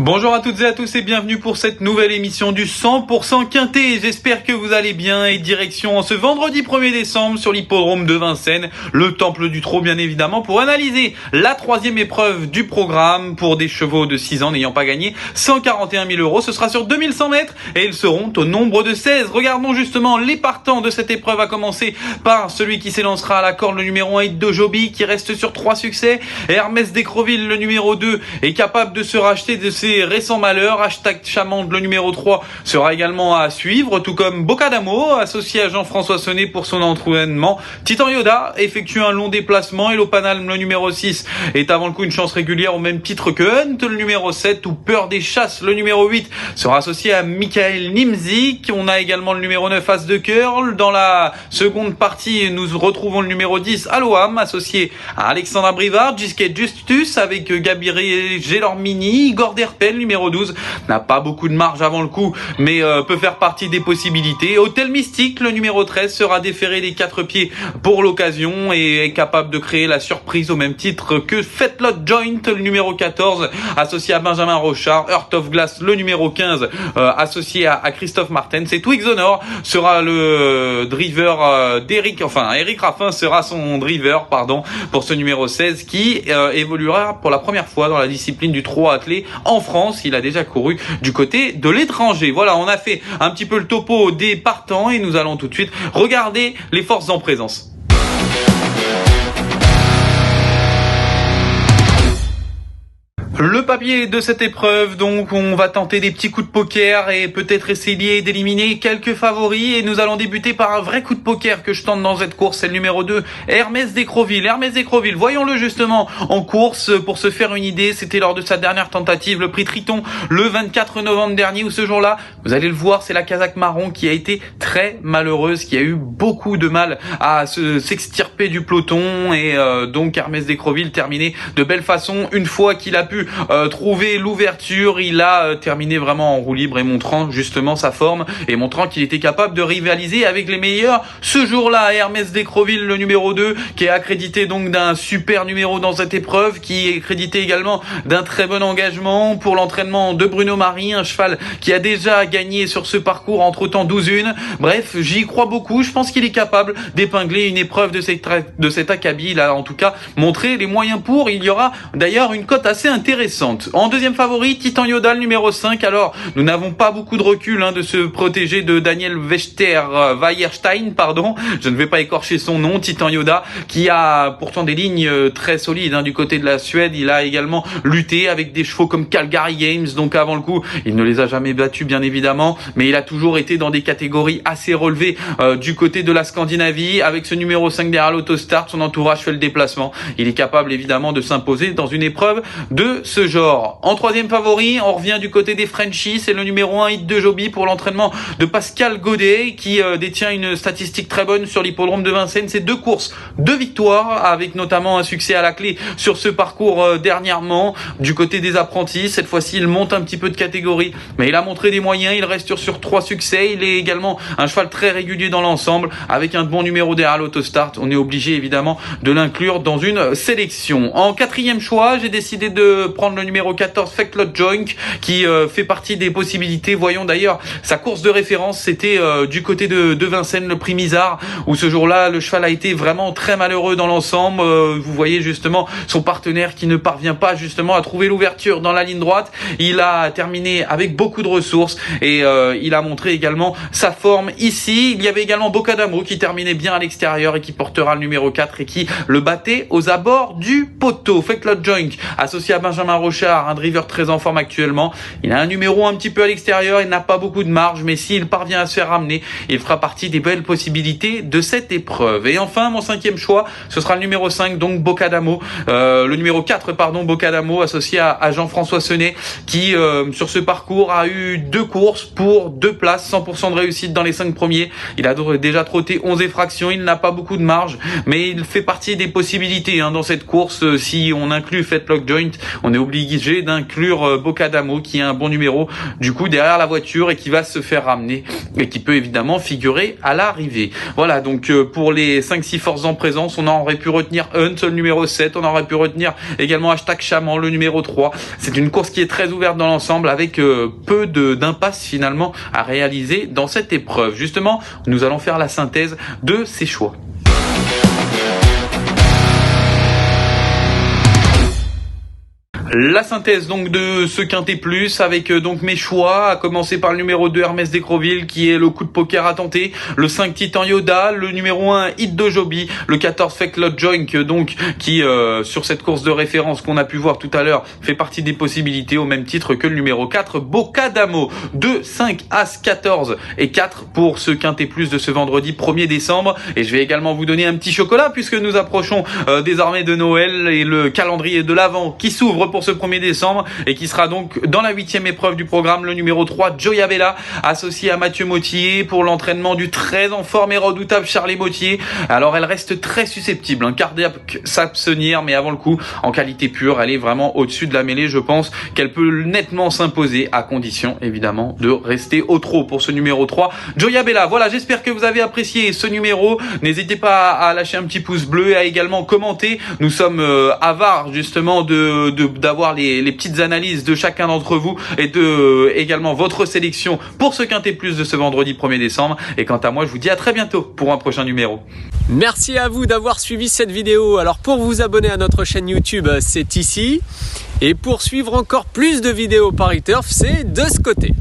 Bonjour à toutes et à tous et bienvenue pour cette nouvelle émission du 100% Quintet. J'espère que vous allez bien et direction ce vendredi 1er décembre sur l'hippodrome de Vincennes, le Temple du Trot bien évidemment, pour analyser la troisième épreuve du programme pour des chevaux de 6 ans n'ayant pas gagné 141 000 euros. Ce sera sur 2100 mètres et ils seront au nombre de 16. Regardons justement les partants de cette épreuve, à commencer par celui qui s'élancera à la corde, le numéro 1 de Joby, qui reste sur 3 succès. Hermès d'Écreville, le numéro 2, est capable de se racheter de ses récents malheurs. Hashtag Chamande, le numéro 3, sera également à suivre, tout comme Bocadamo, associé à Jean-François Sonnet pour son entraînement. Titan Yoda effectue un long déplacement et l'Opanalm, le numéro 6, est avant le coup une chance régulière au même titre que Hunt, le numéro 7, ou Peur des Chasses, le numéro 8, sera associé à Michael Nimzik. On a également le numéro 9, As de Curl. Dans la seconde partie, nous retrouvons le numéro 10, Aloam, associé à Alexandra Brivard. Gisquet Justus avec Gabiré Gélormini. Igor Derpel, numéro 12, n'a pas beaucoup de marge avant le coup, mais peut faire partie des possibilités. Hôtel Mystique, le numéro 13, sera déféré des 4 pieds pour l'occasion et est capable de créer la surprise au même titre que Fetlot Joint, le numéro 14, associé à Benjamin Rochard. Heart of Glass, le numéro 15, associé à Christophe Martens. Et Twigs Honor sera le driver Eric Raffin sera son driver, pour ce numéro 16 qui évoluera pour la première fois dans la discipline du trot attelé en France. Il a déjà couru du côté de l'étranger. Voilà, on a fait un petit peu le topo des partants et nous allons tout de suite regarder les forces en présence. Le papier de cette épreuve, donc on va tenter des petits coups de poker et peut-être essayer d'éliminer quelques favoris, et nous allons débuter par un vrai coup de poker que je tente dans cette course. C'est le numéro 2, Hermès d'Écreville. Hermès d'Écreville, voyons-le justement en course pour se faire une idée. C'était lors de sa dernière tentative, le prix Triton, le 24 novembre dernier, où ce jour-là, vous allez le voir, c'est la casaque marron qui a été très malheureuse, qui a eu beaucoup de mal à s'extirper du peloton, et donc Hermès d'Écreville terminé de belle façon. Une fois qu'il a pu trouver l'ouverture, il a terminé vraiment en roue libre et montrant justement sa forme et montrant qu'il était capable de rivaliser avec les meilleurs. Ce jour-là, Hermès d'Écreville, le numéro 2, qui est accrédité donc d'un super numéro dans cette épreuve, qui est crédité également d'un très bon engagement pour l'entraînement de Bruno Marie, un cheval qui a déjà gagné sur ce parcours entre-temps 12-1. Bref, j'y crois beaucoup. Je pense qu'il est capable d'épingler une épreuve de cet acabit. Il a en tout cas montré les moyens pour. Il y aura d'ailleurs une cote assez intéressante. En deuxième favori, Titan Yoda, le numéro 5. Alors, nous n'avons pas beaucoup de recul de se protéger de Daniel Weierstein, je ne vais pas écorcher son nom. Titan Yoda, qui a pourtant des lignes très solides du côté de la Suède. Il a également lutté avec des chevaux comme Calgary Games, donc avant le coup, il ne les a jamais battus bien évidemment, mais il a toujours été dans des catégories assez relevées du côté de la Scandinavie. Avec ce numéro 5 derrière l'autostart, son entourage fait le déplacement. Il est capable évidemment de s'imposer dans une épreuve de ce genre. En troisième favori, on revient du côté des Frenchies, c'est le numéro 1 Hit de Joby pour l'entraînement de Pascal Godet, qui détient une statistique très bonne sur l'hippodrome de Vincennes. C'est 2 courses, 2 victoires, avec notamment un succès à la clé sur ce parcours dernièrement. Du côté des apprentis, cette fois-ci il monte un petit peu de catégorie, mais il a montré des moyens. Il reste sur 3 succès. Il est également un cheval très régulier dans l'ensemble, avec un bon numéro derrière l'autostart. On est obligé évidemment de l'inclure dans une sélection. En quatrième choix, j'ai décidé de prendre le numéro 14, Fetlot Joint, qui fait partie des possibilités. Voyons d'ailleurs sa course de référence, c'était du côté de Vincennes, le prix Misard, où ce jour-là le cheval a été vraiment très malheureux dans l'ensemble. Vous voyez justement son partenaire qui ne parvient pas justement à trouver l'ouverture dans la ligne droite. Il a terminé avec beaucoup de ressources et il a montré également sa forme ici. Il y avait également Bocadamo qui terminait bien à l'extérieur et qui portera le numéro 4 et qui le battait aux abords du poteau. Fetlot Joint, associé à Benjamin Rochard, un driver très en forme actuellement. Il a un numéro un petit peu à l'extérieur, il n'a pas beaucoup de marge, mais s'il parvient à se faire ramener, il fera partie des belles possibilités de cette épreuve. Et enfin, mon cinquième choix, ce sera le numéro 5, donc Bocadamo, le numéro 4, Bocadamo, associé à Jean-François Sonnet, qui sur ce parcours a eu 2 courses pour 2 places, 100% de réussite dans les 5 premiers. Il a déjà trotté 11 effractions, il n'a pas beaucoup de marge, mais il fait partie des possibilités dans cette course. Si on inclut Fetlot Joint, on on est obligé d'inclure Bocadamo, qui est un bon numéro du coup derrière la voiture et qui va se faire ramener et qui peut évidemment figurer à l'arrivée. Voilà, donc pour les 5-6 forces en présence, on aurait pu retenir Hunt, le numéro 7, on aurait pu retenir également #Chaman, le numéro 3. C'est une course qui est très ouverte dans l'ensemble avec peu d'impasse finalement à réaliser dans cette épreuve. Justement, nous allons faire la synthèse de ces choix. La synthèse donc de ce quintet plus avec donc mes choix, à commencer par le numéro 2 Hermès d'Écroville qui est le coup de poker à tenter, le 5 Titan Yoda, le numéro 1 Hit de Joby, le 14 Fake Lot Joink donc qui sur cette course de référence qu'on a pu voir tout à l'heure fait partie des possibilités au même titre que le numéro 4 Bocadamo. 2, 5, As, 14 et 4 pour ce quintet plus de ce vendredi 1er décembre, et je vais également vous donner un petit chocolat puisque nous approchons désormais de Noël et le calendrier de l'Avent qui s'ouvre pour ce 1er décembre et qui sera donc dans la 8e épreuve du programme, le numéro 3 Joya Bella, associé à Mathieu Mottier pour l'entraînement du très en forme et redoutable Charlie Mottier. Alors elle reste très susceptible, cardiaque s'abstenir, mais avant le coup, en qualité pure, elle est vraiment au-dessus de la mêlée. Je pense qu'elle peut nettement s'imposer à condition évidemment de rester au trot pour ce numéro 3 Joya Bella. Voilà, j'espère que vous avez apprécié ce numéro. N'hésitez pas à lâcher un petit pouce bleu et à également commenter. Nous sommes avares justement d'avoir les petites analyses de chacun d'entre vous et de également votre sélection pour ce quintet plus de ce vendredi 1er décembre. Et quant à moi, je vous dis à très bientôt pour un prochain numéro. Merci à vous d'avoir suivi cette vidéo. Alors pour vous abonner à notre chaîne YouTube, c'est ici. Et pour suivre encore plus de vidéos Paris Turf, c'est de ce côté.